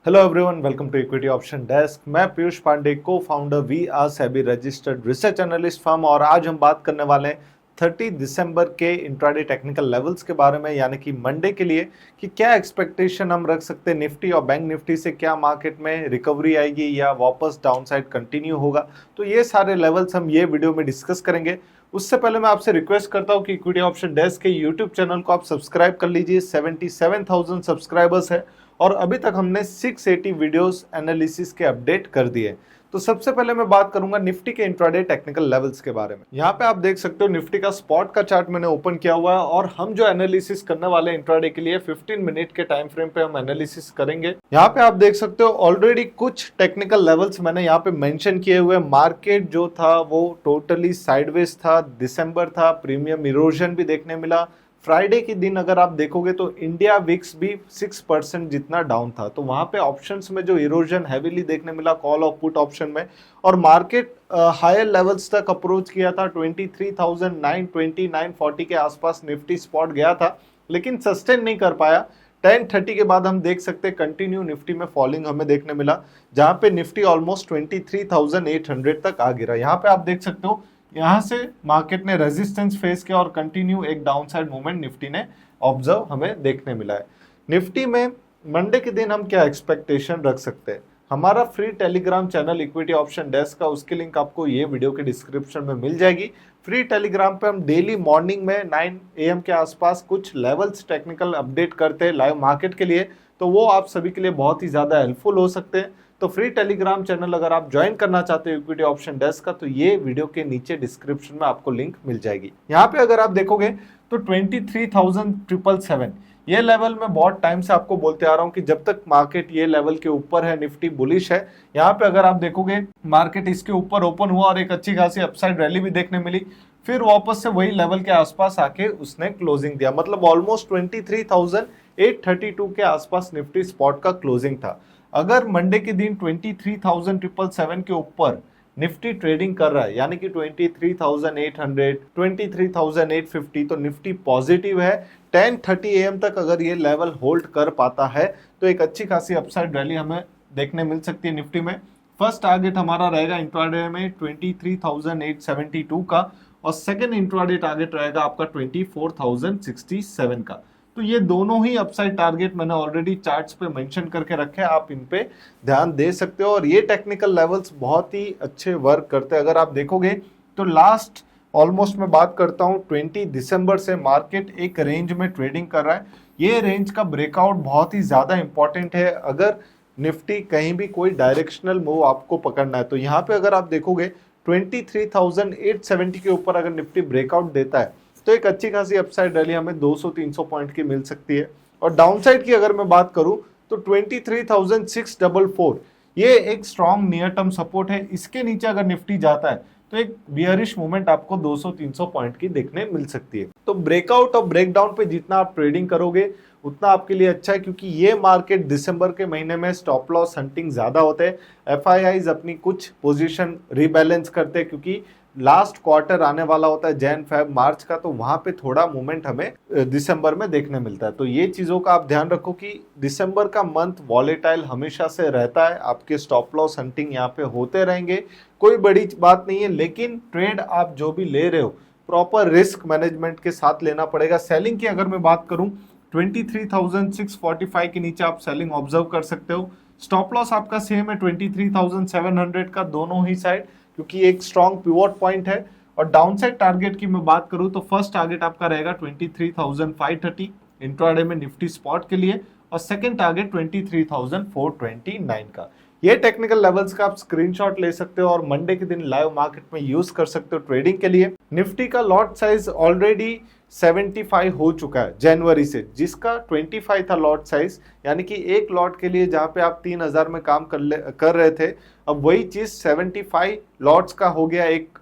Hello everyone, welcome to equity option desk. मैं Piyush Pandey, co founder we are SEBI registered research analyst firm, और आज हम बात करने वाले हैं 30 दिसंबर के इंट्राडे टेक्निकल लेवल्स के बारे में, यानी कि मंडे के लिए कि क्या एक्सपेक्टेशन हम रख सकते हैं निफ्टी और बैंक निफ्टी से। क्या मार्केट में रिकवरी आएगी या वापस डाउनसाइड कंटिन्यू होगा। तो ये सारे लेवल्स हम ये वीडियो में डिस्कस करेंगे। उससे पहले मैं आपसे रिक्वेस्ट करता हूं कि इक्विटी ऑप्शन डेस्क के यूट्यूब चैनल को आप सब्सक्राइब कर लीजिए। 77,000 सब्सक्राइबर्स है और अभी तक हमने 680 वीडियोस एनालिसिस के अपडेट कर दिए। तो सबसे पहले मैं बात करूंगा निफ्टी के इंट्राडे टेक्निकल लेवल्स के बारे में। यहाँ पे आप देख सकते हो निफ्टी का स्पॉट का चार्ट मैंने ओपन किया हुआ है और हम जो एनालिसिस करने वाले इंट्राडे के लिए 15 मिनट के टाइम फ्रेम पे हम एनालिसिस करेंगे। यहाँ पे आप देख सकते हो ऑलरेडी कुछ टेक्निकल लेवल्स मैंने यहाँ पे मेंशन किए हुए। मार्केट जो था वो टोटली साइडवेज था, दिसंबर था, प्रीमियम इरोजन भी देखने मिला। फ्राइडे के दिन अगर आप देखोगे तो इंडिया विक्स भी 6% जितना डाउन था, तो वहां पे ऑप्शंस में जो इरोजन हैवीली देखने मिला कॉल और पुट ऑप्शन में, और मार्केट हायर लेवल्स तक अप्रोच किया था। 23,920 940 के आसपास निफ्टी स्पॉट गया था, लेकिन सस्टेन नहीं कर पाया। 10:30 के बाद हम देख सकते हैं कंटिन्यू निफ्टी में फॉलिंग हमें देखने मिला, जहां पे निफ्टी ऑलमोस्ट 23,800 तक आ गिरा। यहाँ पे आप देख सकते हो यहां से मार्केट ने रेजिस्टेंस फेस किया और कंटिन्यू एक डाउनसाइड मूवमेंट निफ्टी ने ऑब्जर्व हमें देखने मिला है। निफ्टी में मंडे के दिन हम क्या एक्सपेक्टेशन रख सकते हैं। हमारा free Telegram channel equity option desk का, उसकी लिंक आपको ये वीडियो के डिस्क्रिप्शन में मिल जाएगी। फ्री टेलीग्राम पे हम डेली मॉर्निंग में 9 AM के आसपास कुछ लेवल्स टेक्निकल अपडेट करते हैं लाइव मार्केट के लिए, तो वो आप सभी के लिए बहुत ही ज्यादा हेल्पफुल हो सकते हैं। तो फ्री टेलीग्राम चैनल अगर आप ज्वाइन करना चाहते हो इक्विटी ऑप्शन डेस्क का, तो ये वीडियो के नीचे डिस्क्रिप्शन में आपको लिंक मिल जाएगी। यहाँ पे अगर आप देखोगे तो 23,777 ये लेवल में बहुत टाइम से आपको बोलते आ रहा हूँ कि जब तक मार्केट ये लेवल के ऊपर है निफ्टी बुलिश है। यहाँ पे अगर आप देखोगे मार्केट इसके ऊपर ओपन हुआ और एक अच्छी खासी अपसाइड रैली भी देखने मिली, फिर वापस से वही लेवल के आसपास आके उसने क्लोजिंग दिया, मतलब ऑलमोस्ट 23,832 के आसपास निफ्टी स्पॉट का क्लोजिंग था। अगर मंडे के दिन 23,777 के ऊपर निफ्टी ट्रेडिंग कर रहा है, यानी कि 23,800 23,850, तो निफ्टी पॉजिटिव है। 10:30 AM तक अगर ये लेवल होल्ड कर पाता है तो एक अच्छी खासी अपसाइड रैली हमें देखने मिल सकती है निफ्टी में। फर्स्ट टारगेट हमारा रहेगा इंट्राडे में 23,872 का, और सेकेंड इंट्राडे टारगेट रहेगा आपका 24,067 का। तो ये दोनों ही अपसाइड टारगेट मैंने ऑलरेडी चार्ट्स पे मेंशन करके रखे हैं, आप इन पे ध्यान दे सकते हो। और ये टेक्निकल लेवल्स बहुत ही अच्छे वर्क करते हैं। अगर आप देखोगे तो लास्ट ऑलमोस्ट मैं बात करता हूँ 20 दिसंबर से मार्केट एक रेंज में ट्रेडिंग कर रहा है। ये रेंज का ब्रेकआउट बहुत ही ज्यादा इंपॉर्टेंट है अगर निफ्टी कहीं भी कोई डायरेक्शनल मूव आपको पकड़ना है। तो यहाँ पे अगर आप देखोगे 23,870 के ऊपर अगर निफ्टी ब्रेकआउट देता है तो एक अच्छी खासी अपसाइड रैली हमें 200-300 पॉइंट की मिल सकती है। और डाउनसाइड की अगर मैं बात करूं तो 23,644 ये एक स्ट्रॉन्ग नियर टर्म सपोर्ट है। इसके नीचे अगर निफ्टी जाता है तो एक बियरिश मूवमेंट आपको 200-300 पॉइंट की देखने मिल सकती है। तो ब्रेकआउट और ब्रेकडाउन पे जितना आप ट्रेडिंग करोगे उतना आपके लिए अच्छा है, क्योंकि ये मार्केट दिसंबर के महीने में स्टॉप लॉस हंटिंग ज्यादा होते हैं। एफआईआईज अपनी कुछ पोजीशन रीबैलेंस करते हैं, क्योंकि लास्ट क्वार्टर आने वाला होता है जैन फेब मार्च का, तो वहां पे थोड़ा मूवमेंट हमें दिसंबर में देखने मिलता है। तो ये चीजों का आप ध्यान रखो कि दिसंबर का मंथ वॉलेटाइल हमेशा से रहता है, आपके स्टॉप लॉस हंटिंग यहाँ पे होते रहेंगे, कोई बड़ी बात नहीं है। लेकिन ट्रेड आप जो भी ले रहे हो प्रॉपर रिस्क मैनेजमेंट के साथ लेना पड़ेगा। सेलिंग की अगर मैं बात करूं 23,645 के नीचे आप सेलिंग ऑब्जर्व कर सकते हो। स्टॉप लॉस आपका सेम है 23,700 का दोनों ही साइड, क्योंकि एक स्ट्रॉन्ग पिवोट पॉइंट है। और डाउनसाइड टारगेट की मैं बात करूं तो फर्स्ट टारगेट आपका रहेगा 23,530 इंट्राडे में निफ्टी स्पॉट के लिए, और सेकंड टारगेट 23,429 का। ये टेक्निकल लेवल्स का आप स्क्रीनशॉट ले सकते हो और मंडे के दिन लाइव मार्केट में यूज कर सकते हो ट्रेडिंग के लिए। निफ्टी का लॉट साइज ऑलरेडी 75 हो चुका है जनवरी से, जिसका 25 था लॉट साइज, यानी कि एक लॉट के लिए जहां पे आप 3,000 में काम कर रहे थे, अब वही चीज 75 लॉट्स का हो गया। एक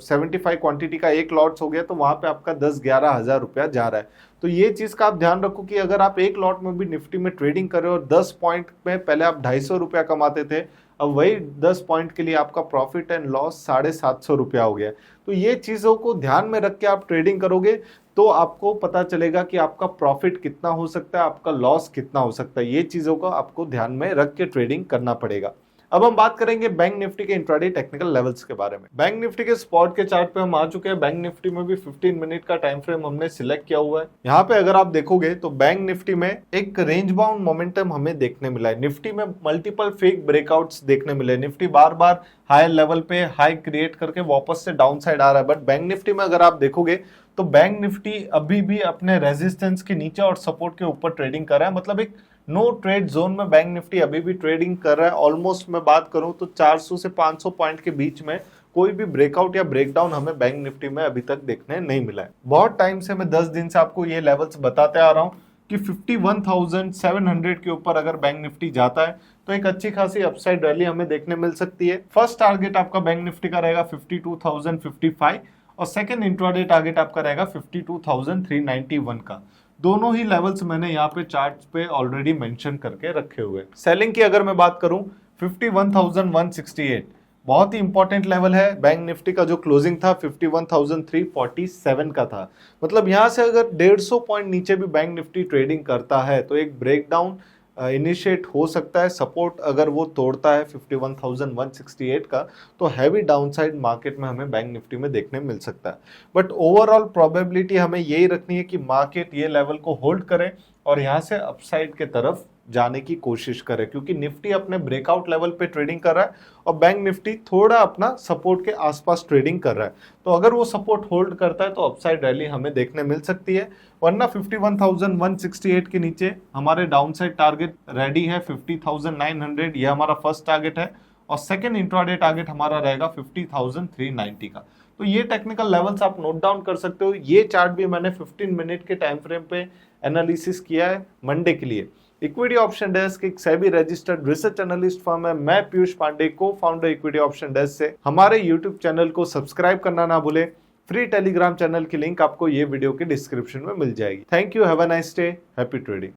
75 क्वांटिटी का एक लॉट्स हो गया, तो वहां पे आपका 10-11 हजार रुपया जा रहा है। तो ये चीज का आप ध्यान रखो कि अगर आप एक लॉट में भी निफ्टी में ट्रेडिंग कर रहे हो और 10 पॉइंट में पहले आप 250 रुपया कमाते थे, अब वही 10 पॉइंट के लिए आपका प्रॉफिट एंड लॉस 750 रुपया हो गया। तो ये चीजों को ध्यान में रख के आप ट्रेडिंग करोगे तो आपको पता चलेगा कि आपका प्रॉफिट कितना हो सकता है, आपका लॉस कितना हो सकता है। ये चीजों को आपको ध्यान में रख के ट्रेडिंग करना पड़ेगा। अब हम बात करेंगे बैंक निफ्टी के इंट्राडे टेक्निकल लेवल्स के बारे में। बैंक निफ्टी के स्पॉट के चार्ट पे हम आ चुके हैं। बैंक निफ्टी में भी 15 मिनट का टाइम फ्रेम हमने सिलेक्ट किया हुआ है। यहाँ पे अगर आप देखोगे तो बैंक निफ्टी में एक रेंज बाउंड मोमेंटम हमें देखने मिला है। निफ्टी में मल्टीपल फेक ब्रेकआउट्स देखने मिले। निफ्टी बार बार हायर लेवल पे हाई क्रिएट करके वापस से डाउन साइड आ रहा है। बट बैंक निफ्टी में अगर आप देखोगे तो बैंक निफ्टी अभी भी अपने रेजिस्टेंस के नीचे और सपोर्ट के ऊपर ट्रेडिंग कर रहा है। मतलब एक नो ट्रेड जोन में बैंक निफ्टी अभी भी ट्रेडिंग कर रहा है। ऑलमोस्ट मैं बात करूं तो 400 से 500 पॉइंट के बीच में कोई भी ब्रेकआउट या ब्रेकडाउन हमें बैंक निफ्टी में अभी तक देखने नहीं मिला है। बहुत टाइम से मैं 10 दिन से आपको ये लेवल्स बताते आ रहा हूं कि 51,700 के ऊपर अगर बैंक निफ्टी जाता है तो एक अच्छी खासी अपसाइड रैली हमें देखने मिल सकती है। फर्स्ट टारगेट आपका बैंक निफ्टी का रहेगा 52,055 और सेकंड इंट्राडे टारगेट आपका रहेगा 52,391 का। दोनों ही लेवल्स मैंने यहाँ पे चार्ट्स पे ऑलरेडी मेंशन करके रखे हुए। सेलिंग की अगर मैं बात करूं 51,168 बहुत ही इंपॉर्टेंट लेवल है। बैंक निफ्टी का जो क्लोजिंग था 51,347 का था। मतलब यहाँ से अगर 150 पॉइंट नीचे भी बैंक निफ्टी ट्रेडिंग करता है तो एक ब्रेकडाउन इनिशिएट हो सकता है। सपोर्ट अगर वो तोड़ता है 51,168 का तो हैवी डाउनसाइड मार्केट में हमें बैंक निफ्टी में देखने मिल सकता है। बट ओवरऑल प्रोबेबिलिटी हमें यही रखनी है कि मार्केट ये लेवल को होल्ड करे और यहाँ से अपसाइड के तरफ जाने की कोशिश करे, क्योंकि निफ्टी अपने ब्रेकआउट लेवल पे ट्रेडिंग कर रहा है और बैंक निफ्टी थोड़ा अपना सपोर्ट के आसपास ट्रेडिंग कर रहा है। तो अगर वो सपोर्ट होल्ड करता है तो अपसाइड रैली हमें देखने मिल सकती है। वरना 51,168 के नीचे हमारे डाउनसाइड टारगेट रेडी है 50,900, ये हमारा फर्स्ट टारगेट है और सेकेंड इंट्राडे टारगेट हमारा रहेगा 50,390 का। तो ये टेक्निकल लेवल्स आप नोट डाउन कर सकते हो। ये चार्ट भी मैंने 15 मिनट के टाइम फ्रेम पे एनालिसिस किया है मंडे के लिए। इक्विटी ऑप्शन डेस्क एक SEBI registered research analyst firm है। मैं Piyush Pandey, co founder equity option desk से। हमारे यूट्यूब चैनल को सब्सक्राइब करना ना भूले। फ्री टेलीग्राम चैनल की लिंक आपको ये वीडियो के डिस्क्रिप्शन में मिल जाएगी। Thank you, have a nice day, happy trading.